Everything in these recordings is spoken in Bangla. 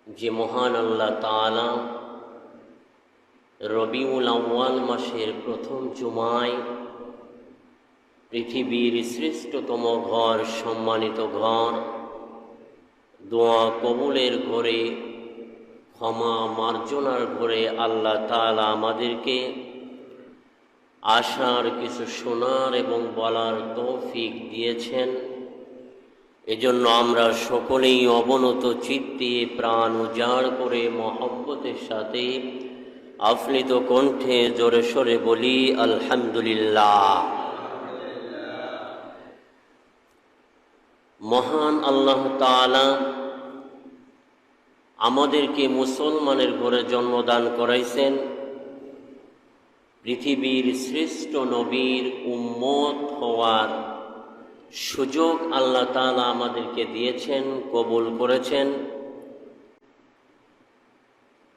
যে মহান আল্লাহ তাআলা রবিউল আউয়াল মাসের প্রথম জুমায় পৃথিবীর শ্রেষ্ঠতম ঘর, সম্মানিত ঘর, দোয়া কবুলের ঘরে, ক্ষমা মার্জনার ঘরে আল্লাহ তাআলা আমাদেরকে আসার, কিছু শোনার এবং বলার তৌফিক দিয়েছেন। এজন্য আমরা সকলেই অবনত চিত্তে প্রাণ উজাড় করে মহব্বতের সাথে আফ্লিত কণ্ঠে জোরে সোরে বলি আলহামদুলিল্লাহ। মহান আল্লাহ তাআলা আমাদেরকে মুসলমানের ঘরে জন্মদান করাইছেন। পৃথিবীর শ্রেষ্ঠ নবীর উম্মত হওয়ার সুযোগ আল্লাহ তাআলা আমাদেরকে দিয়েছেন, কবুল করেছেন।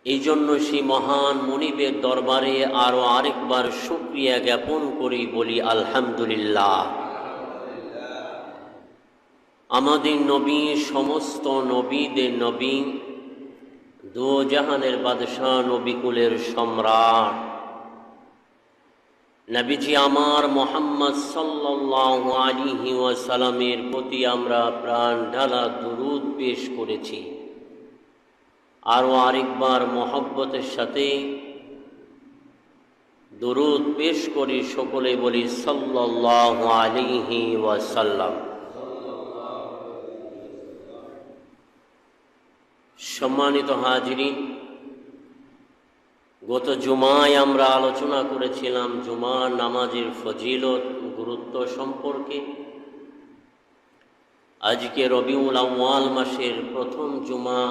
এই জন্য সেই মহান মুনিবের দরবারে আরো আরেকবার শুকরিয়া জ্ঞাপন করি, বলি আলহামদুলিল্লাহ। আমাদের নবী, সমস্ত নবীদের নবী, দু জাহানের বাদশাহ, নবিকুলের সম্রাট নবীজি আমার মুহাম্মদ সাল্লাল্লাহু আলাইহি ওয়াসাল্লামের প্রতি আমরা প্রাণ ঢালা দুরূদ পেশ করেছি। আরও আরেকবার মহব্বতের সাথে দুরূদ পেশ করি, সকলে বলি সাল্লাল্লাহু আলাইহি ওয়াসাল্লাম। সম্মানিত হাজিরিন, গত জুমায় আমরা আলোচনা করেছিলাম জুমার নামাজের ফজিলত, গুরুত্ব সম্পর্কে। আজকে রবিউল আউয়াল মাসের প্রথম জুমা।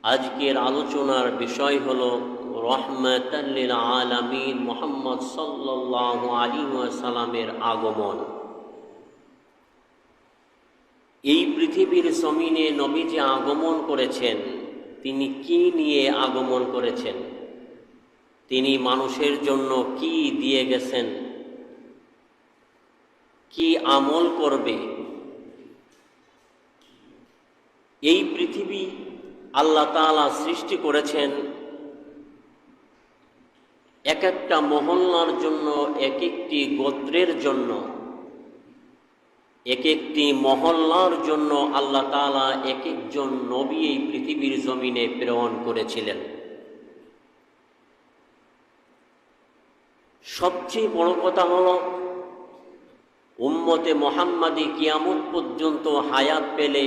আজকের আলোচনার বিষয় হল রহমাতাল লিল আলামিন মুহাম্মদ সাল্লাল্লাহু আলাইহি ওয়াসাল্লামের আগমন। এই পৃথিবীর জমিনে নবীজি আগমন করেছেন। তিনি কি নিয়ে আগমন করেছেন? তিনি মানুষের জন্য কি দিয়ে গেছেন? কি আমল করবে? এই পৃথিবী আল্লাহ তাআলা সৃষ্টি করেছেন এক একটা মহল্লার জন্য, এক একটি গোত্রের জন্য, এক একটি মহল্লার জন্য আল্লাহ তাআলা এক একজন নবী এই পৃথিবীর জমিনে প্রেরণ করেছিলেন। সবচেয়ে বড় কথা হলো উম্মতে মুহাম্মাদি কিয়ামত পর্যন্ত হায়াত পেলে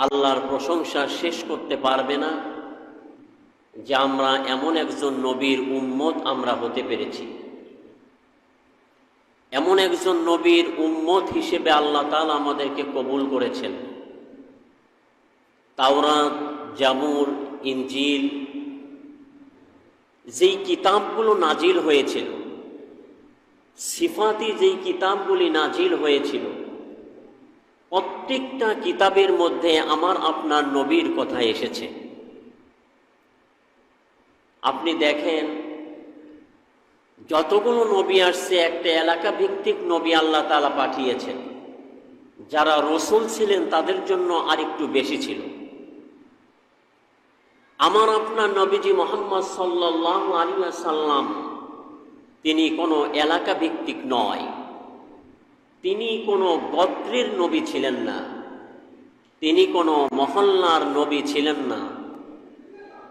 আল্লাহর প্রশংসা শেষ করতে পারবে না যে আমরা এমন একজন নবীর উম্মত আমরা হতে পেরেছি। এমন একজন নবীর উম্মত হিসেবে আল্লাহ তাআলা আমাদেরকে কবুল করেছেন। তাওরাত, জাবুর, ইনজিল, যেই কিতাবগুলো নাজিল হয়েছিল, সিফাতি যেই কিতাবগুলি নাজিল হয়েছিল, প্রত্যেকটা কিতাবের মধ্যে আমার আপনার নবীর কথা এসেছে। আপনি দেখেন, যতগুলো নবী আসছে, একটা এলাকা ভিত্তিক নবী আল্লাহ তাআলা পাঠিয়েছেন। যারা রসুল ছিলেন তাদের জন্য আরেকটু বেশি ছিল। আমার আপনার নবীজি মুহাম্মদ সাল্লাল্লাহু আলাইহি ওয়াসাল্লাম, তিনি কোনো এলাকা ভিত্তিক নয়, তিনি কোনো গোত্রের নবী ছিলেন না, তিনি কোনো মহল্লার নবী ছিলেন না,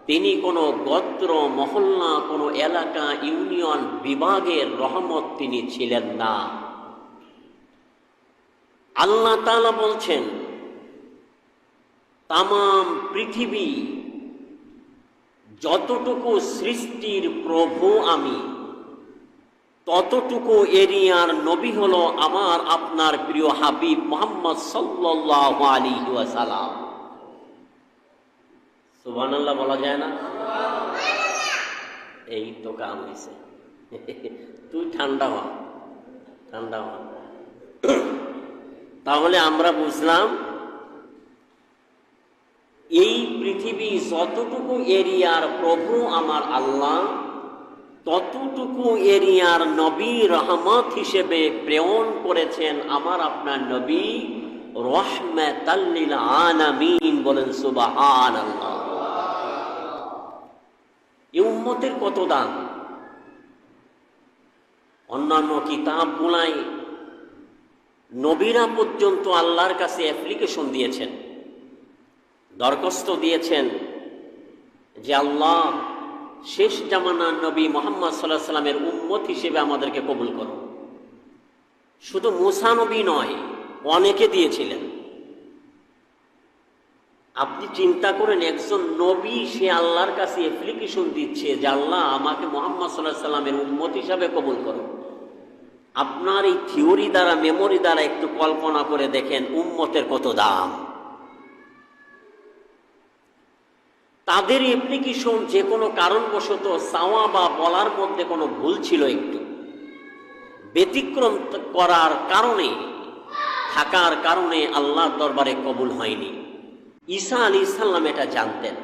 তিনি কোনো গোত্র, মহল্লা, কোনো এলাকা, ইউনিয়ন, বিভাগের রহমত তিনি ছিলেন না। আল্লাহ তাআলা বলছেন, তামাম পৃথিবী যতটুকু সৃষ্টির প্রভু আমি, ততটুকু এরিয়ার নবী হলো আমার আপনার প্রিয় হাবিব মুহাম্মদ সাল্লাল্লাহু আলাইহি ওয়াসাল্লাম। সুবহানাল্লাহ বলা যায় না? এই তো কাম হয়েছে। তুই ঠান্ডা হ, ঠান্ডা হ। তাহলে আমরা বুঝলাম, এই পৃথিবী যতটুকু এরিয়ার প্রভু আমার আল্লাহ, ততটুকু এরিয়ার নবী রহমত হিসেবে প্রেরণ করেছেন আমার আপনার নবী রহমাতাল লিল আলামিন, বলেন সুবহানাল্লাহ। এই উম্মতের কত দাম! অন্যান্য কিতাবগুলাই নবীরা পর্যন্ত আল্লাহর কাছে অ্যাপ্লিকেশন দিয়েছেন, দরখাস্ত দিয়েছেন যে আল্লাহ শেষ জামানার নবী মুহাম্মদ সাল্লাল্লাহু আলাইহি সাল্লামের উম্মত হিসেবে আমাদেরকে কবুল করো। শুধু মুসা নবী নয়, অনেকে দিয়েছিলেন। আপনি চিন্তা করেন, একজন নবী সে আল্লাহর কাছে অ্যাপ্লিকেশন দিচ্ছে যে আল্লাহ আমাকে মুহাম্মদ সাল্লাল্লাহু আলাইহি সাল্লামের উম্মত হিসাবে কবুল করো। আপনার এই থিওরি দ্বারা, মেমোরি দ্বারা একটু কল্পনা করে দেখেন উম্মতের কত দাম। তাদের অ্যাপ্লিকেশন যে কোনো কারণবশত চাওয়া বা বলার মধ্যে কোনো ভুল ছিল, একটু ব্যতিক্রম করার কারণে, থাকার কারণে আল্লাহর দরবারে কবুল হয়নি। ঈসা আলাইহিস সালাম এটা জানতেন,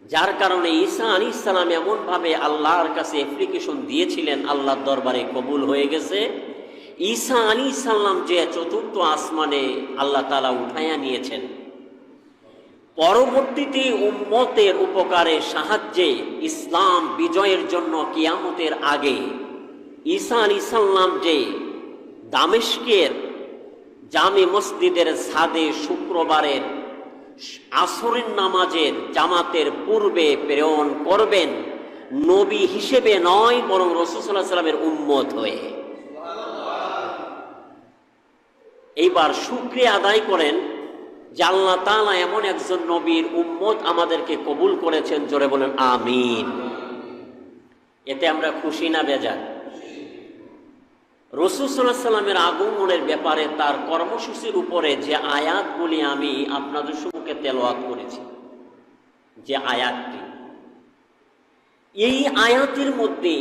যার কারণে ঈসা আলাইহিস সালাম এমনভাবে আল্লাহর কাছে অ্যাপ্লিকেশন দিয়েছিলেন, আল্লাহর দরবারে কবুল হয়ে গেছে। ঈসা আলাইহিস সালাম যে চতুর্থ আসমানে আল্লাহ তাআলা উঠাইয়া নিয়েছেন, পরবর্তীতে উম্মতের উপকারে সাহায্যে ইসলাম বিজয়ের জন্য কিয়ামতের আগে ঈসা আলাইহিস সালাম যে দামেস্কের জামে মসজিদের ছাদে শুক্রবারের আসরের নামাজের জামাতের পূর্বে প্রেরণ করবেন, নবী হিসেবে নয় বরং রাসূল সাল্লাল্লাহু আলাইহি সাল্লামের উম্মত হয়ে। এইবার শুকরিয়া আদায় করেন যে আল্লাহ তাআলা এমন একজন নবীর উম্মত আমাদেরকে কবুল করেছেন। জোরে বলেন আমিন। এতে আমরা খুশি না বেজার? রাসূল সাল্লাল্লাহু আলাইহি সাল্লামের আগমনের ব্যাপারে তার কর্মসূচির উপরে যে আয়াতগুলি আমি আপনাদের সম্মুখে তেলাওয়াত করেছি, যে আয়াতটি, এই আয়াতের মধ্যে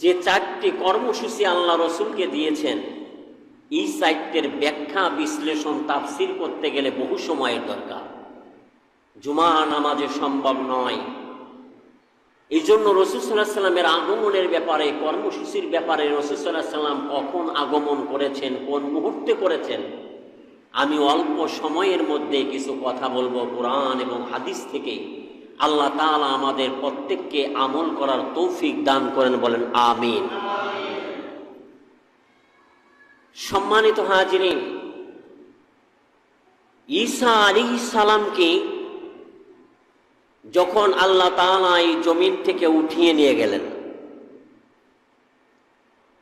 যে চারটি কর্মসূচি আল্লাহ রসুলকে দিয়েছেন, এই চারটির ব্যাখ্যা, বিশ্লেষণ, তাফসীর করতে গেলে বহু সময়ের দরকার। জুমা নামাজে সম্ভব নয়। এই জন্য রাসূল সাল্লাল্লাহু আলাইহি সাল্লামের আগমনের ব্যাপারে, কর্মসূচির ব্যাপারে, রাসূল সাল্লাল্লাহু আলাইহি সাল্লাম কখন আগমন করেছেন, কোন মুহূর্তে করেছেন, আমি অল্প সময়ের মধ্যে কিছু কথা বলবো কোরআন এবং হাদিস থেকে। আল্লাহ তাআলা আমাদের প্রত্যেককে আমল করার তৌফিক দান করেন, বলেন আমিন। সম্মানিত হাজিরিন, ঈসা আলাইহিস সালামকে যখন আল্লাহ তাআলা এই জমিন থেকে উঠিয়ে নিয়ে গেলেন,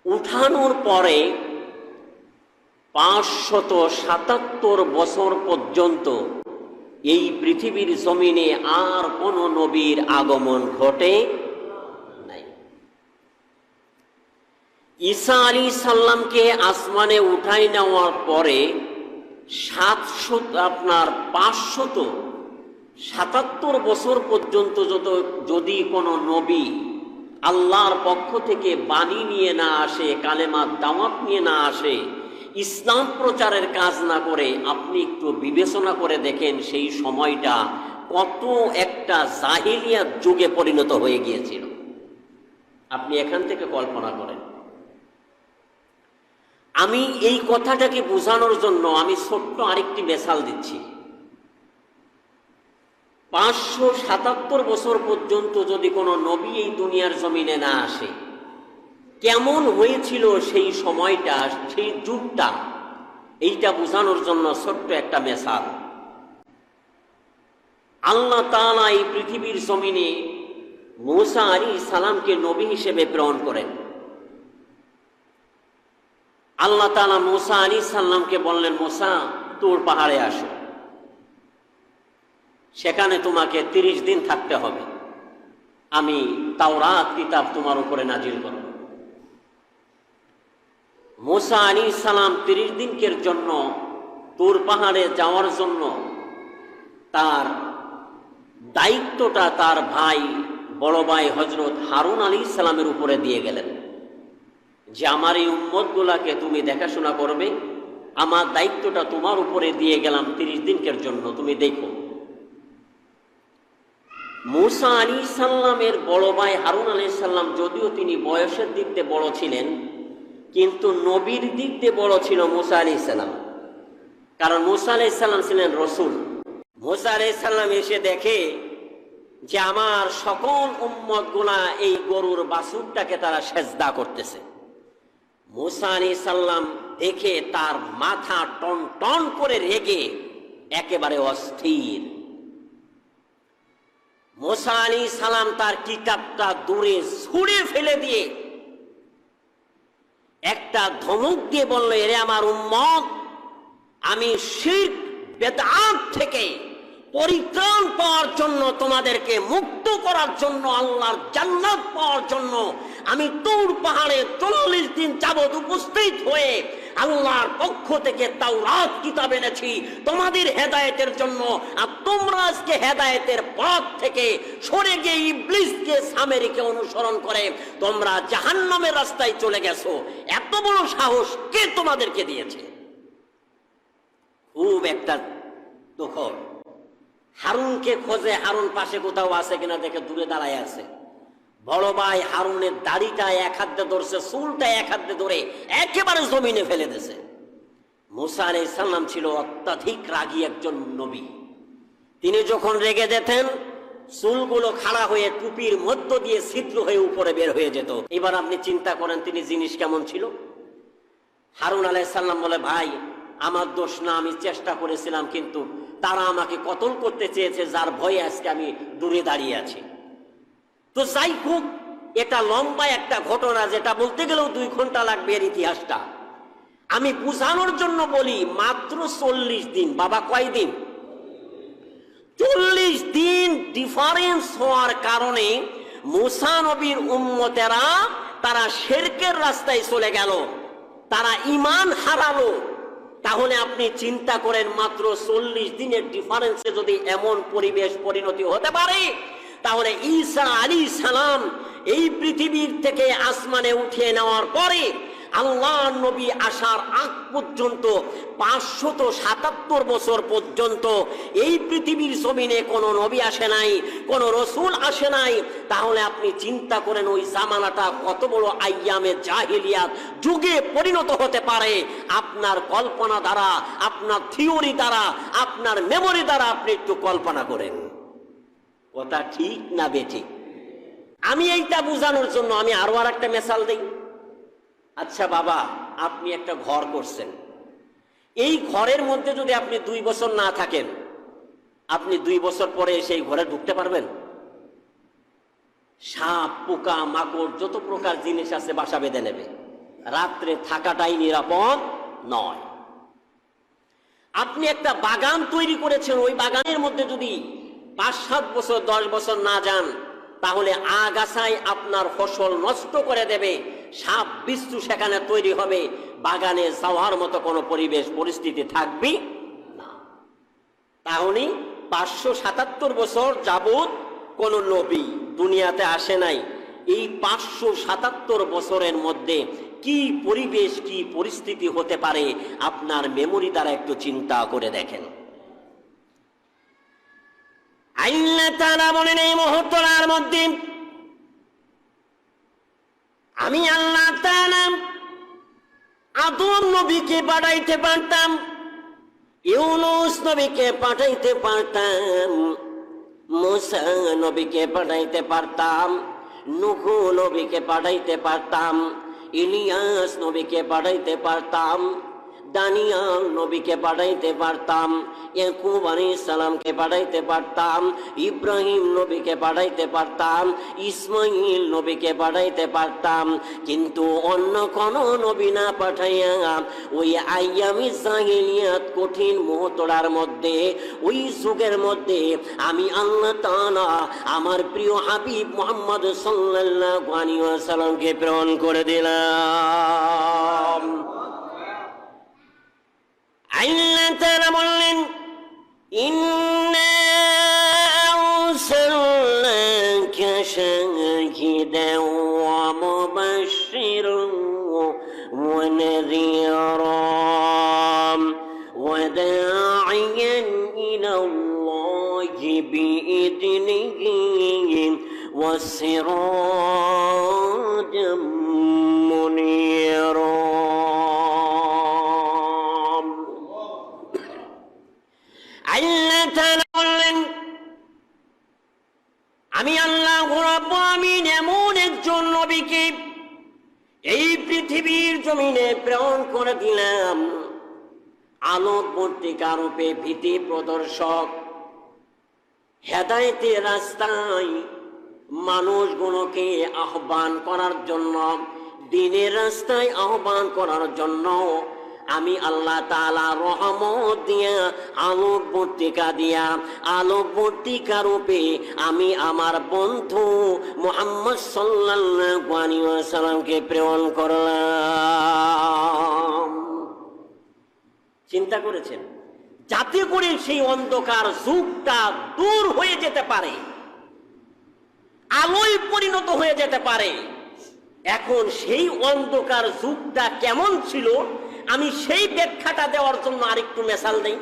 উঠানোর পরে 577 বছর পর্যন্ত এই পৃথিবীর জমিনে আর কোন নবীর আগমন ঘটে নাই। ঈসা আলাইহিস সালামকে আসমানে উঠাই নেওয়ার পরে 577 বছর পর্যন্ত যদি কোনো নবী আল্লাহর পক্ষ থেকে বাণী নিয়ে না আসে, কালেমার দাওয়াত নিয়ে না আসে, ইসলাম প্রচারের কাজ না করে, আপনি একটু বিবেচনা করে দেখেন সেই সময়টা কত একটা জাহিলিয়াত যুগে পরিণত হয়ে গিয়েছিল। আপনি এখান থেকে কল্পনা করেন। আমি এই কথাটাকে বোঝানোর জন্য আমি ছোট্ট আরেকটি মেসাল দিচ্ছি। 577 বছর পর্যন্ত যদি কোনো নবী এই দুনিয়ার জমিনে না আসে, কেমন হয়েছিল সেই সময়টা, সেই যুগটা, এইটা বোঝানোর জন্য ছোট্ট একটা মেসাল। আল্লাহ তাআলা এই পৃথিবীর জমিনে মূসা আলাইহিস সালামকে নবী হিসেবে প্রেরণ করেন। আল্লাহ তাআলা মূসা আলাইহিস সালামকে বললেন, মূসা তুর পাহাড়ে আসো, সেখানে তোমাকে 30 দিন থাকতে হবে, আমি তাওরাত কিতাব তোমার উপরে নাজিল করব। মূসা আলাইহিস সালাম 30 দিনের জন্য তুর পাহাড়ে যাওয়ার জন্য তার দায়িত্বটা তার ভাই, বড় ভাই হযরত হারুন আলাইহিস সালামের উপরে দিয়ে গেলেন যে আমার এই উম্মতগুলাকে তুমি দেখাশোনা করবে, আমার দায়িত্বটা তোমার উপরে দিয়ে গেলাম 30 দিনের জন্য, তুমি দেখো। মূসা আলাইহিস সালামের বড় ভাই হারুন আলাইহিস সালাম যদিও তিনি বয়সের দিক দিয়ে বড় ছিলেন, কিন্তু নবীর দিক দিয়ে বড় ছিল মূসা আলাইহিস সালাম। কারণ মূসা আলাইহিস সালাম ছিলেন রসুল, মুসা আলাইহিস সালাম এসে দেখে যে আমার সকল উম্মত গুলা এই গরুর বাছুরটাকে তারা সেজদা করতেছে। মুসা আলাইহিস সালাম দেখে তার মাথা টন টন করে রেগে একেবারে অস্থির। মুসা আলাইহিস সালাম তার কিতাবটা দূরে ছুঁড়ে ফেলে দিয়ে একটা ধমক দিয়ে বলল, এরে আমার উম্মত, আমি শিরক বেদআত থেকে পরিত্রাণ পাওয়ার জন্য, তোমাদেরকে মুক্ত করার জন্য, আল্লাহর জান্নাত পাওয়ার জন্য আমি তুর পাহাড়ে 40 দিন যাবৎ উপস্থিত হয়ে আল্লাহর পক্ষ থেকে তাওরাত কিতাব এনেছি তোমাদের হেদায়েতের জন্য। আর তোমরা আজকে হেদায়েতের পথ থেকে সরে গিয়ে ইবলিসকে সামেরীকে অনুসরণ করে তোমরা জাহান্নামের রাস্তায় চলে গেছো। এত বড় সাহস কে তোমাদেরকে দিয়েছে? খুব একটা দখল। হারুনকে খোঁজে, হারুন পাশে কোথাও আছে কিনা দেখে দূরে দাঁড়ায় আছে। বড় ভাই হারুনের দাড়িটা এক হাতে ধরছে, চুলটা এক হাতে ধরে একেবারে জমিনে ফেলে দিয়েছে। মুসা আলাইহিস সালাম ছিল অত্যাধিক রাগী একজন নবী। তিনি যখন রেগে যেতেন চুলগুলো খাড়া হয়ে টুপির মধ্য দিয়ে ছিদ্র হয়ে উপরে বের হয়ে যেত। এবার আপনি চিন্তা করেন তিনি জিনিস কেমন ছিল। হারুন আলাইহিস সালাম বলে, ভাই আমার দোষ না, আমি চেষ্টা করেছিলাম, কিন্তু তারা আমাকে কতল করতে চেয়েছে, যার ভয়ে আজকে আমি দূরে দাঁড়িয়ে আছি। তো যাই হোক, এটা লম্বা একটা ঘটনা, যেটা বলতে গেলেও 2 ঘন্টা লাগবে এর ইতিহাসটা। আমি বুঝানোর জন্য বলি, মাত্র 40 দিন। বাবা কয় দিন? 40 দিন ডিফারেন্স হওয়ার কারণে মুসা নবীর উম্মতেরা তারা শিরকের রাস্তায় চলে গেল, তারা ঈমান হারালো। তাহলে আপনি চিন্তা করেন, মাত্র 40 দিনের ডিফারেন্সে যদি এমন পরিবেশ পরিণতি হতে পারে, তাহলে ঈসা আলাইহিস সালাম এই পৃথিবীর থেকে আসমানে উঠিয়ে নেওয়ার পরে আল্লাহর নবী আসার আগ পর্যন্ত 577 বছর পর্যন্ত এই পৃথিবীর জমিনে কোনো নবী আসে নাই, কোনো রসুল আসে নাই। তাহলে আপনি চিন্তা করেন ওই জামানাটা কত বড় আইয়ামে জাহিলিয়াত যুগে পরিণত হতে পারে। আপনার কল্পনা দ্বারা, আপনার থিওরি দ্বারা, আপনার মেমোরি দ্বারা আপনি একটু কল্পনা করেন। কথা ঠিক না বেঠিক? আমি এইটা বোঝানোর জন্য আমি আরো একটা মিসাল দিই। আচ্ছা বাবা, আপনি একটা ঘর করছেন, এই ঘরের মধ্যে যদি আপনি 2 বছর না থাকেন, আপনি 2 বছর পরে সেই ঘরে ঢুকতে পারবেন? সাপ, পোকা, মাকড় যত প্রকার জিনিস আছে বাসা বেঁধে নেবে, রাত্রে থাকাটাই নিরাপদ নয়। আপনি একটা বাগান তৈরি করেছেন, ওই বাগানের মধ্যে যদি 5-7 বছর 10 বছর না যান, তাহলে আগাছায় আপনার ফসল নষ্ট করে দেবে, সাপ বিচ্ছু সেখানে তৈরি হবে, বাগানে যাওয়ার মতো কোনো পরিবেশ পরিস্থিতি থাকবে না। তাহলে 577 বছর যাবৎ কোন নবী দুনিয়াতে আসে নাই। এই 577 বছরের মধ্যে কি পরিবেশ, কি পরিস্থিতি হতে পারে আপনার মেমোরি দ্বারা একটু চিন্তা করে দেখেন। আল্লাহ তাআলা বলেন, এই মুহূর্তটার মধ্যে আমি আল্লাহ তাআলা আদম নবীকে পাঠাইতে পারতাম, ইউনূস নবীকে পাঠাইতে পারতাম, মুসা নবীকে পাঠাইতে পারতাম, নূহ নবীকে পাঠাইতে পারতাম, ইলিয়াস নবীকে পাঠাইতে পারতাম, দানিয়াল নবীকে পাঠাইতে পারতাম, ইয়াকুব আলাইহিস সালামকে পাঠাইতে পারতাম, ইব্রাহিম নবীকে পাঠাইতে পারতাম, ইসমাইল নবীকে পাঠাইতে পারতাম। কিন্তু অন্য কোন নবী না পাঠাইয়া ওই আইয়ামি জাহিলিয়াত কঠিন মুহূর্তটার মধ্যে, ওই যুগের মধ্যে আমি আল্লাহ তাআলা আমার প্রিয় হাবিব মুহাম্মদ সাল্লাল্লাহু আলাইহি ওয়াসাল্লামকে প্রেরণ করে দিলাম। আল্লাহ তাআলা বললেন, ইন্না আরসালনাকা শাহিদান ওয়া মুবাশশিরান ওয়া নাযীরান ওয়া দাঈয়ান ইলাল্লাহি বিইذনিহি ওয়া সিরাজাম মুনীরা। আল্লাহ তাআলা বললেন, আমি আল্লাহ রাব্বুল আমিন এমন একজন নবীকে এই পৃথিবীর জমিনে প্রেরণ করে দিলাম, আলোকবর্তিকা রূপে, ভীতি প্রদর্শক, হেদায়েতের রাস্তায় মানুষগুলোকে আহ্বান করার জন্য, দ্বীনের রাস্তায় আহ্বান করার জন্য আমি আল্লাহ তাআলা রহমত দিয়া, আলোকবর্তিকা দিয়া, আলোকবর্তিকা রূপে আমি আমার বন্ধু মুহাম্মদ সাল্লাল্লাহু আলাইহি ওয়াসাল্লামকে প্রেরণ করলাম। চিন্তা করেছেন? যাতে করে সেই অন্ধকার যুগটা দূর হয়ে যেতে পারে, আলোয় পরিণত হয়ে যেতে পারে। এখন সেই অন্ধকার যুগটা কেমন ছিল, আমি সেই ব্যাখ্যাটা দেওয়ার জন্য আরেকটু মেসাল দেই।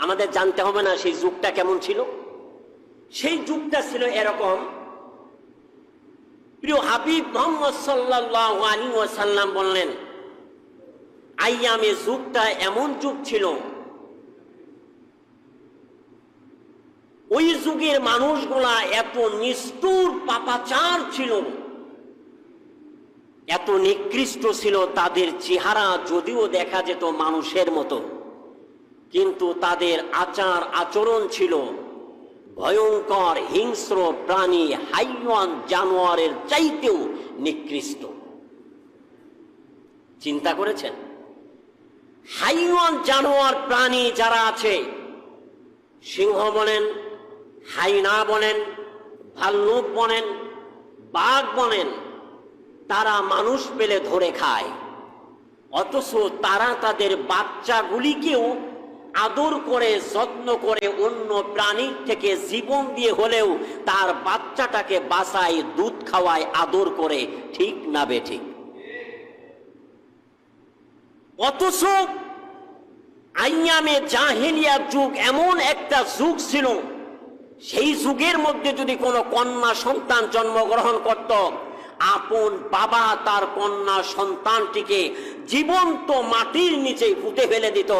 আমাদের জানতে হবে না সেই যুগটা কেমন ছিল? সেই যুগটা ছিল এরকম। প্রিয় হাবিব মুহাম্মদ সাল্লাল্লাহু আলাইহি ওয়াসাল্লাম বললেন, আইয়ামে যুগটা এমন যুগ ছিল, ওই যুগের মানুষগুলা এত নিষ্ঠুর পাপাচার ছিল, এত নিকৃষ্ট ছিল, তাদের চেহারা যদিও দেখা যেত মানুষের মতো, কিন্তু তাদের আচার আচরণ ছিল ভয়ঙ্কর, হিংস্র প্রাণী, হাইওয়ান জানোয়ারের চাইতেও নিকৃষ্ট। চিন্তা করেছেন? হাইওয়ান জানোয়ার প্রাণী যারা আছে, সিংহ বলেন, হাইনা বলেন, ভাল্লুক বলেন, বাঘ বলেন, তারা মানুষ পেলে ধরে খায়, অথচ তারা তাদের বাচ্চাগুলিকেও আদর করে, যত্ন করে, অন্য প্রাণীর থেকে জীবন দিয়ে হলেও তার বাচ্চাটাকে বাঁচায়, দুধ খাওয়ায়, আদর করে। ঠিক না বেঠিক? অথচ আইয়ামে জাহেলিয়া যুগ এমন একটা যুগ ছিল, সেই যুগের মধ্যে যদি কোনো কন্যা সন্তান জন্মগ্রহণ করত, আপন বাবা তার কন্যা সন্তানটিকে জীবন্ত মাটির নিচে পুঁতে ফেলে দিত,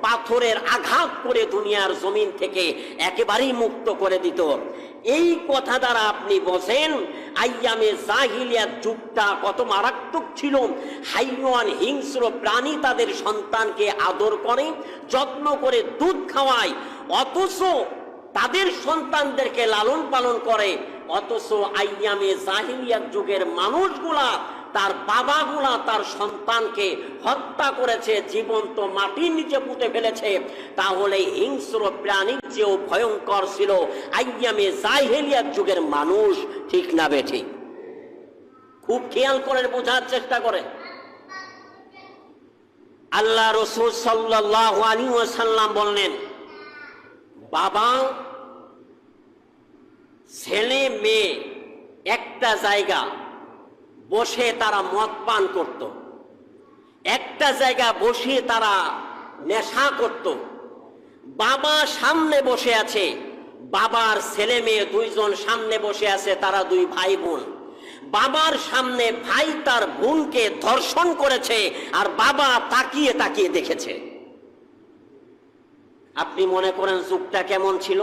পাথরের আঘাত করে দুনিয়ার জমিন থেকে একেবারেই মুক্ত করে দিত। এই কথা দ্বারা আপনি বোঝেন আইয়ামে জাহিলিয়াত যুগটা কত মারাত্মক ছিল। হাইওয়ান, হিংস্র প্রাণী তাদের সন্তানকে আদর করে, যত্ন করে, দুধ খাওয়ায়, অথচ তাদের সন্তানদেরকে লালন পালন করে। অথচ আইয়ামে জাহিলিয়াত যুগের মানুষগুলা, তার বাবাগুলা তার সন্তানকে হত্যা করেছে, জীবন্ত মাটির নিচে পুঁতে ফেলেছে। তাহলে হিংস্র প্রাণীর চেয়েও ভয়ঙ্কর ছিল আইয়ামে জাহিলিয়াত যুগের মানুষ। ঠিক না বেঠিক? খুব খেয়াল করে বোঝার চেষ্টা করেন। আল্লাহ রাসূল সাল্লাল্লাহু আলাইহি ওয়াসাল্লাম বললেন, বাবা, ছেলে মেয়ে একটা জায়গা বসে তারা মদ পান করত, একটা জায়গা বসে তারা নেশা করত। বাবা সামনে বসে আছে, বাবার ছেলে মেয়ে দুইজন সামনে বসে আছে, তারা দুই ভাই বোন। বাবার সামনে ভাই তার বোনকে ধর্ষণ করেছে, আর বাবা তাকিয়ে তাকিয়ে দেখেছে। আপনি মনে করেন যুগটা কেমন ছিল?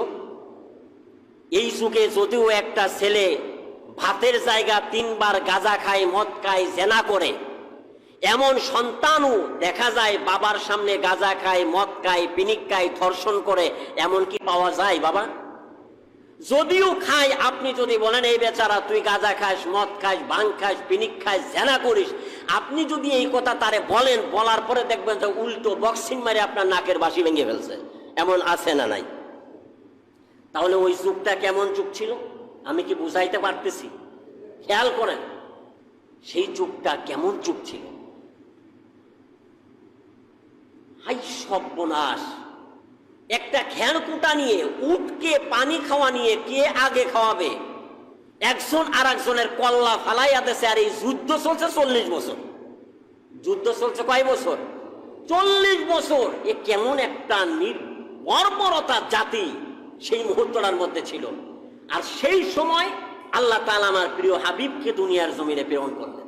এই যুগে যদিও একটা ছেলে ভাতের জায়গা 3 বার গাঁজা খায়, মদ খায়, জেনা করে, এমন সন্তানও দেখা যায় বাবার সামনে গাঁজা খায়, মদ খায়, পিনিক খায়, ধর্ষণ করে। এমন কি পাওয়া যায় বাবা? যদিও খায়, আপনি যদি বলেন এই বেচারা তুই গাঁজা খাস, মদ খাস, ভাং খাস, পিনিক খাস, জেনা করিস, আপনি যদি এই কথা তারে বলেন, বলার পরে দেখবেন যে উল্টো বক্সিং মারে আপনার নাকের বাঁশি ভেঙে ফেলছে। এমন আছে না নাই? তাহলে ওই যুগটা কেমন যুগ ছিল আমি কি বুঝাইতে পারতেছি? খেয়াল করেন সেই যুগটা কেমন যুগ ছিল। হাই সর্বনাশ! একটা খেয়ালকুটা নিয়ে, উটকে পানি খাওয়া নিয়ে কে আগে খাওয়াবে, একজন আর একজনের কল্লা ফালাইয়া দিয়েছে। আর এই যুদ্ধ চলছে 40 বছর। যুদ্ধ চলছে কয় বছর? 40 বছর। এ কেমন একটা বর্বরতা জাতি সেই মুহূর্তটার মধ্যে ছিল। আর সেই সময় আল্লাহ তাআলা আমার প্রিয় হাবিবকে দুনিয়ার জমিনে প্রেরণ করলেন।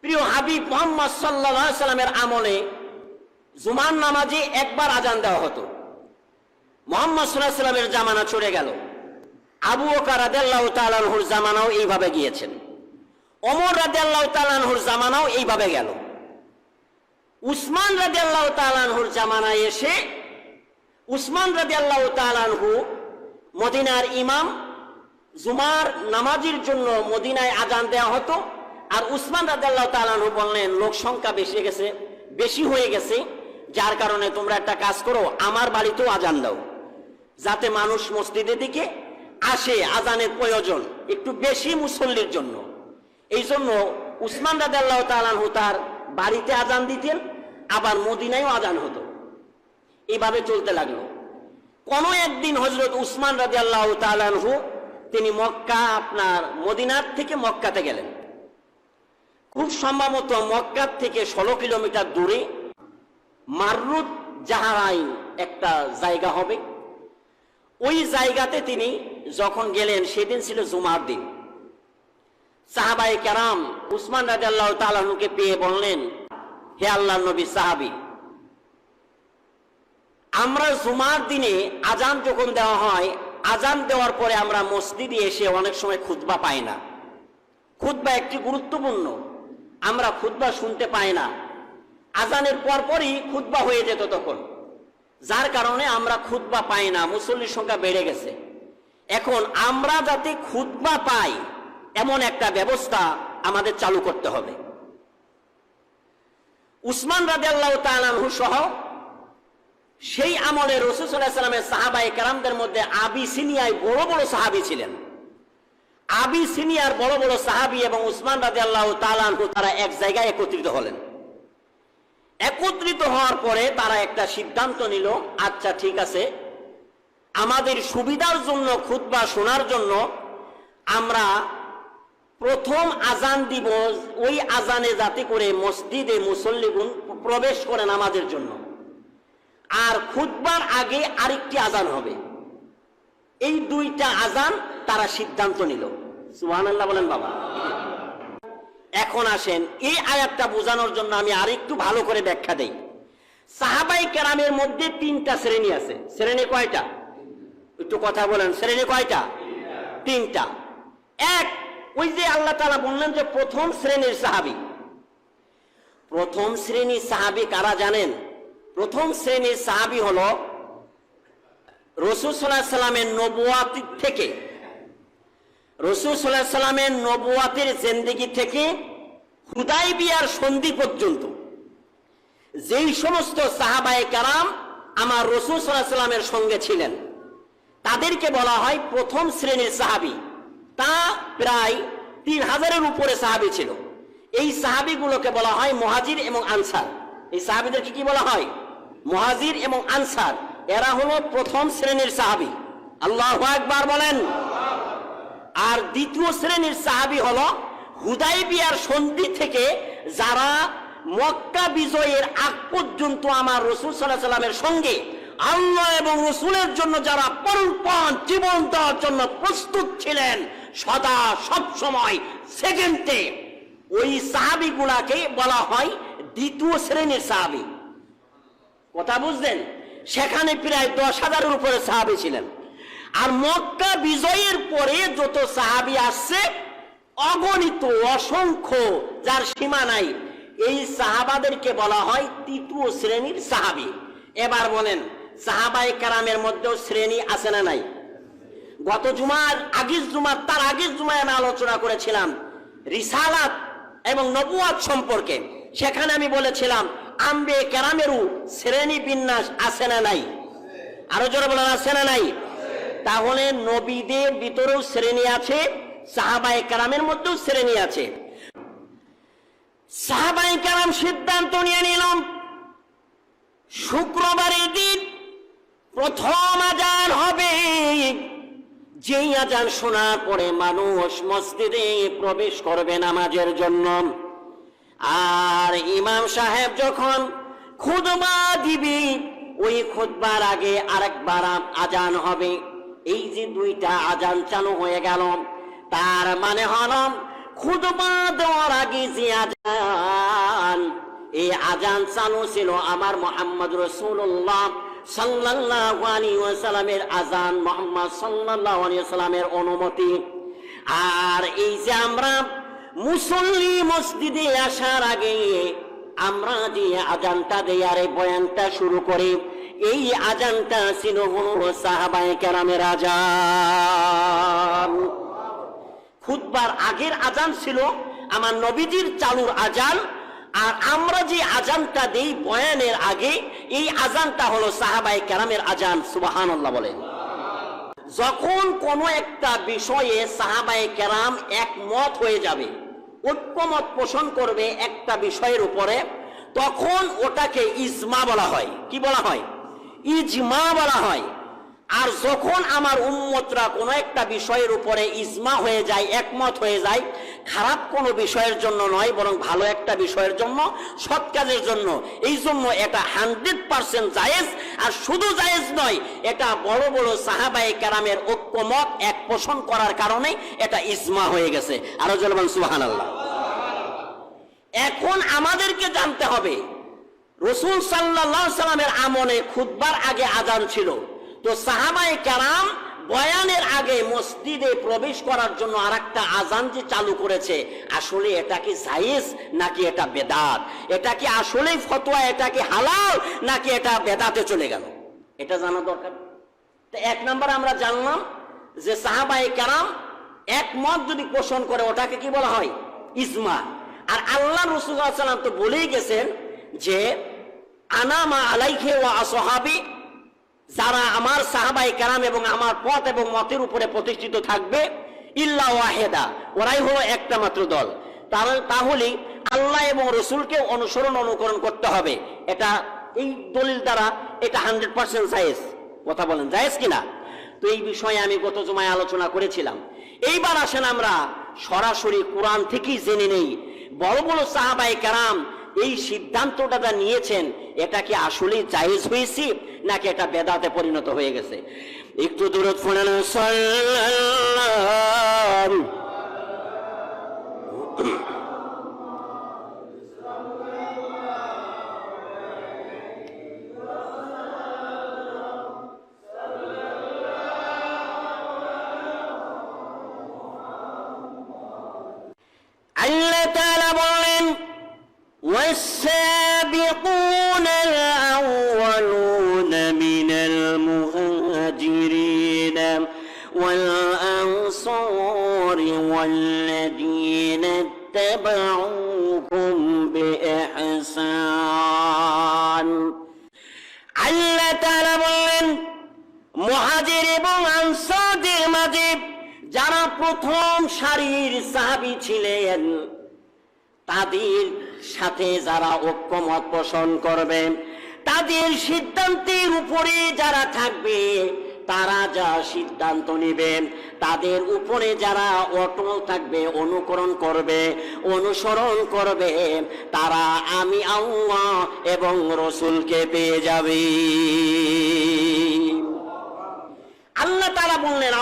প্রিয় হাবিব মুহাম্মদ সাল্লাল্লাহু আলাইহি সাল্লামের আমলে জুমার নামাজে একবার আজান দেওয়া হতো। মুহাম্মদ সাল্লাল্লাহু আলাইহি ওয়াসাল্লামের জামানা চলে গেল, আবু বকর রাদিয়াল্লাহু তাআলা আনহুর জামানাও এইভাবে গিয়েছেন, ওমর রাদিয়াল্লাহু তাআলা আনহুর জামানাও এইভাবে গেল। উসমান রাদিয়াল্লাহু তাআলা আনহুর জামানায় এসে উসমান রাদিয়াল্লাহু তাআলা আনহু মদিনার ইমাম, জুমার নামাজের জন্য মদিনায় আজান দেওয়া হতো। আর উসমান রাদিয়াল্লাহু তাআলা আনহু বললেন, লোক সংখ্যা বেশি হয়ে গেছে, যার কারণে তোমরা একটা কাজ করো, আমার বাড়িতেও আজান দাও, যাতে মানুষ মসজিদের দিকে আসে, আজানের প্রয়োজন একটু বেশি মুসল্লির জন্য। এই জন্য উসমান রাদিয়াল্লাহু তাআলা আনহু তার বাড়িতে আজান দিতেন, আবার মদিনায়ও আজান হতো। এইভাবে চলতে লাগলো। কোনো একদিন হযরত উসমান রাদিয়াল্লাহু তাআলা আনহু তিনি মদিনার থেকে মক্কাতে গেলেন। খুব সম্ভবত মক্কার থেকে 16 কিলোমিটার দূরে মাররুত জাহারাইন একটা জায়গা হবে। ওই জায়গাতে তিনি যখন গেলেন, সেদিন ছিল জুমার দিন। সাহাবায়ে কেরাম উসমান রাদিয়াল্লাহু তাআলা আনহুকে পেয়ে বললেন, হে আল্লাহর নবী সাহাবী, আমরা জুমার দিনে আজান যখন দেওয়া হয়, আজান দেওয়ার পরে আমরা মসজিদে এসে অনেক সময় খুতবা পাই না। খুতবা একটি গুরুত্বপূর্ণ, আমরা খুতবা শুনতে পাই না। আজানের পরপরই খুতবা হয়ে যেত তখন, যার কারণে আমরা খুতবা পাই না, মুসল্লির সংখ্যা বেড়ে গেছে। এখন আমরা যাতে খুতবা পাই এমন একটা ব্যবস্থা আমাদের চালু করতে হবে। উসমান রাদিয়াল্লাহু তাআলা আনহু সহ সেই আমলে রাসূল সাল্লাল্লাহু আলাইহি ওয়াসাল্লামের সাহাবায়ে কেরামদের মধ্যে আবিসিনিয়ায় বড় বড় সাহাবী ছিলেন। আবিসিনিয়ার বড় বড় সাহাবী এবং উসমান রাদিয়াল্লাহু তাআলা আনহু তারা এক জায়গায় একত্রিত হলেন। একত্রিত হওয়ার পরে তারা একটা সিদ্ধান্ত নিল, আচ্ছা ঠিক আছে, আমাদের সুবিধার জন্য খুতবা শোনার জন্য আমরা প্রথম আজান দিব, ওই আজানে যাতে করে মসজিদে মুসল্লিগণ প্রবেশ করে নামাজের জন্য, আর খুতবার আগে আরেকটি আজান হবে। এই দুইটা আজান তারা সিদ্ধান্ত নিল। সুবহানাল্লাহ বলেন বাবা। এখন আসেন, এই আয়াতটা বোঝানোর জন্য আমি আরেকটু ভালো করে ব্যাখ্যা দেই। সাহাবায়ে কেরামের মধ্যে 3টা শ্রেণী আছে। শ্রেণী কয়টা? একটু কথা বলেন, শ্রেণী কয়টা? 3টা। এক, ওই যে আল্লাহ তাআলা বললেন যে প্রথম শ্রেণীর সাহাবী। প্রথম শ্রেণীর সাহাবী কারা জানেন? প্রথম শ্রেণীর সাহাবী হলো রাসূল সাল্লাল্লাহু আলাইহি ওয়াসাল্লামের নবুয়াত থেকে, রাসূল সাল্লাল্লাহু আলাইহি ওয়াসাল্লামের নবুয়াতের জিন্দেগি থেকে হুদায়বিয়ার সন্ধি পর্যন্ত যেই সমস্ত সাহাবায়ে কেরাম আমার রাসূল সাল্লাল্লাহু আলাইহি ওয়াসাল্লামের সঙ্গে ছিলেন, তাদেরকে বলা হয় প্রথম শ্রেণীর সাহাবী। তা প্রায় 3000-এর উপরে সাহাবী ছিল। এই সাহাবীগুলোকে বলা হয় মুহাজির এবং আনসার। এই সাহাবীদেরকে কি বলা হয়? মুহাজির এবং আনসার। এরা হলো প্রথম শ্রেণীর সাহাবী। আল্লাহু আকবার বলেন। আর দ্বিতীয় শ্রেণীর সাহাবী হলো হুদায়বিয়ার সন্ধি থেকে যারা মক্কা বিজয়ের আগ পর্যন্ত আমার রাসূল সাল্লাল্লাহু আলাইহি ওয়াসাল্লামের সঙ্গে আল্লাহ এবং রাসূলের জন্য যারা পরমপণ জীবন দেওয়ার জন্য প্রস্তুত ছিলেন, সদা সব সময় সেকেন্ডে, ওই সাহাবীগুলাকে বলা হয় দ্বিতীয় শ্রেণীর সাহাবী। কথা বুঝলেন? সেখানে প্রায় 10,000-এর উপরে সাহাবী ছিলেন। আর মক্কা বিজয়ের পরে যত সাহাবী আসছে অগণিত, অসংখ্য, যার সীমা নাই, এই সাহাবাদেরকে বলা হয় তৃতীয় শ্রেণীর সাহাবী। এবার বলেন, সাহাবায়ে কেরামের মধ্যেও শ্রেণী আছে না নাই? গত জুমার আগের জুমার তার আগের জুমায় আমি আলোচনা করেছিলাম রিসালাত এবং নবুয়াত সম্পর্কে। সেখানে আমি বলেছিলাম আম্বিয়ে কেরামেরও শ্রেণী বিন্যাস আছে না নাই? আরো জোরে বলেন, আছে না নাই? তাহলে নবীদের ভিতরেও শ্রেণী আছে, সাহাবায়ে কেরামের মধ্যেও শ্রেণী আছে। সাহাবায়ে কেরাম সিদ্ধান্ত নিয়ে নিলাম শুক্রবারের দিন প্রথম আজান হবে। যেই আজান শোনার পরে মানুষ মসজিদে প্রবেশ করবে নামাজের জন্য, আর ইমাম সাহেব যখন খুতবা দিবে ওই খুতবার আগে আরেকবার আজান হবে। এই যে দুইটা আজান চালু হয়ে গেল, তার মানে হলো খুতবা দেওয়ার আগে যে আজান, এই আজান চালু ছিল আমার মুহাম্মদ রাসূলুল্লাহ সাল্লাল্লাহু আলাইহি ওয়াসাল্লামের আযান, মুহাম্মদ সাল্লাল্লাহু আলাইহি ওয়াসাল্লামের অনুমতি। আর এই যে আমরা মুসল্লি মসজিদে আসার আগে আমরা যে আজানটা দেই আর এই বয়ানটা শুরু করি, এই আজানটা ছিল হলো সাহাবায়ে কেরামের আজান। খুতবার আগের আজান ছিল আমার নবীজির চালুর আজান, আর আমরা যে আজানটা দেই বয়ানের আগে, এই আজানটা হলো সাহাবায়ে কেরামের আজান। সুবহানাল্লাহ বলেন। যখন কোনো একটা বিষয়ে সাহাবায়ে কেরাম একমত হয়ে যাবে, ঐক্যমত পোষণ করবে একটা বিষয়ের উপরে, তখন ওটাকে ইজমা বলা হয়। কি বলা হয়? ইজমা বলা হয়। আর যখন আমার উম্মতরা কোনো একটা বিষয়ের উপরে ইজমা হয়ে যায়, একমত হয়ে যায়, খারাপ কোনো বিষয়ের জন্য নয়, বরং ভালো একটা বিষয়ের জন্য, সৎ কাজের জন্য, এই জন্য এটা 100% জায়েজ। আর শুধু জায়েজ নয়, এটা বড় বড় সাহাবায়ে কেরামের ঐক্যমত এক পোষণ করার কারণে এটা ইজমা হয়ে গেছে। আরো বলবেন সুবহানাল্লাহ। এখন আমাদেরকে জানতে হবে, রাসূল সাল্লাল্লাহু আলাইহি সাল্লামের আমলে খুতবার আগে আজান ছিল, তো সাহাবায়ে কেরাম বয়ানের আগে মসজিদে প্রবেশ করার জন্য আরেকটা আজান যে চালু করেছে, আসলে এটা কি জায়েজ নাকি এটা বেদাত? এটা কি আসলেই ফতোয়া, এটা কি হালাল নাকি এটা বেদাতে চলে গেল? এটা জানা দরকার। তো এক নম্বর আমরা জানলাম যে সাহাবায়ে কেরাম একমত যদি পোষণ করে, ওটাকে কি বলা হয়? ইজমা। আর আল্লাহ রাসূল সাল্লাল্লাহু আলাইহি ওয়াসাল্লাম তো বলেই গেছেন যে আনা মা আলাইহি ওয়া আসহাবি, যারা আমার সাহাবায়ে কেরাম এবং আমার পথ এবং মতের উপরে প্রতিষ্ঠিত থাকবে, ইল্লা ওয়াহিদা, ওরাই হলো একটা মাত্র দল। তাহলে আল্লাহ এবং রসুলকে অনুকরণ করতে হবে। এটা এই দলিল দ্বারা এটা 100% জায়েজ। কথা বলেন, জায়েজ কিনা? তো এই বিষয়ে আমি গত জুমায় আলোচনা করেছিলাম। এইবার আসেন আমরা সরাসরি কোরআন থেকেই জেনে নেই, বড় বড় সাহাবায়ে কেরাম এই সিদ্ধান্তটা নিয়েছেন, এটা কি আসলে জায়েজ হয়েছে নাকি এটা বেদাতে পরিণত হয়ে গেছে? একটু দূরত পড়েন সাল্লাল্লাহু আল্লাহ তাআলা বলেন والسابقون الأولون من المهاجرين والأنصار والذين اتبعوهم بإحسان। আল্লাহ তাআলা বলেন মুহাজির এবং আনসারদের মাঝে যারা প্রথম সারির সাহাবী ছিলেন, তাদের সাথে যারা ঐক্যমত পোষণ করবে, তাদের সিদ্ধান্তের উপরে যারা থাকবে, তারা যা সিদ্ধান্ত নেবে তাদের উপরে যারা অটল থাকবে, অনুকরণ করবে, অনুসরণ করবে, তারা আমি আল্লাহ এবং রসুলকে পেয়ে যাবে। আল্লাহ তাআলা বললেন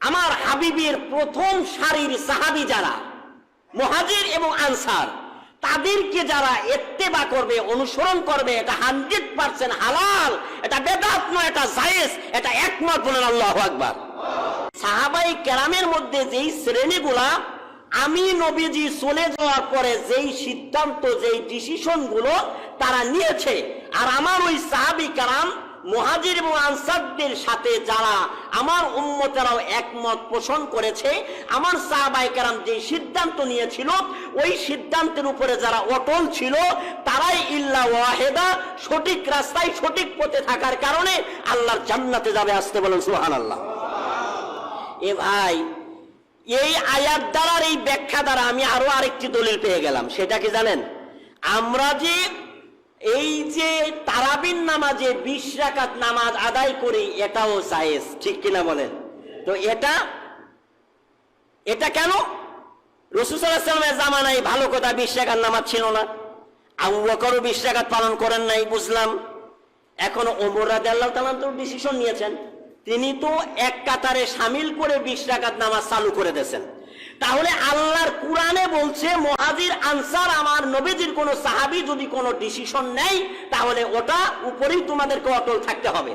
আমার হাবিবের প্রথম সারির সাহাবী যারা মুহাজির এবং আনসার, তাদেরকে যারা ইত্তেবা করবে, অনুসরণ করবে, এটা 100% হালাল, এটা বেদাত নয়, এটা জায়েজ, এটা একমত। বলেন আল্লাহু আকবার। সাহাবায়ে কেরামের মধ্যে যেই শ্রেণীগুলা আমি নবীজি চলে যাওয়ার পরে যেই সিদ্ধান্ত, যেই ডিসিশন গুলো তারা নিয়েছে, আর আমার ওই সাহাবী কেরাম মুহাজির এবং আনসারদের সাথে যারা আমার উম্মতেরাও একমত পোষণ করেছে, আমার সাহাবায়ে কেরাম যে সিদ্ধান্ত নিয়েছিল ওই সিদ্ধান্তের উপরে যারা অটল ছিল, তারাই ইল্লা ওয়াহিদা সঠিক রাস্তায় সঠিক পথে থাকার কারণে আল্লাহর জান্নাতে যাবে। আসতে বলেন সুবহানাল্লাহ। এ ভাই, এই আয়াত দ্বারা, এই ব্যাখ্যা দ্বারা আমি আরো আরেকটি দলিল পেয়ে গেলাম। সেটা কি জানেন? আমরা যে এই যে তারাবির নামাজে 20 রাকাত নামাজ আদায় করি, এটাও জায়েজ, ঠিক কিনা বলেন? তো এটা কেন? রাসূল সাল্লাল্লাহু আলাইহি ওয়াসাল্লামের জামানায় ভালো কথা 20 রাকাত নামাজ ছিল না, আবু বকরও 20 রাকাত পালন করেন নাই, বুঝলাম। এখন ওমর রাদিয়াল্লাহু তাআলা তো ডিসিশন নিয়েছেন, তিনি তো এক কাতারে শামিল করে 20 রাকাত নামাজ চালু করে দিয়েছেন। তাহলে আল্লাহর কুরআনে বলছে মুহাজির আনসার আমার নবীজির কোন সাহাবী যদি কোনো ডিসিশন নেয় তাহলে ওটা উপরেই তোমাদেরকে অটল থাকতে হবে।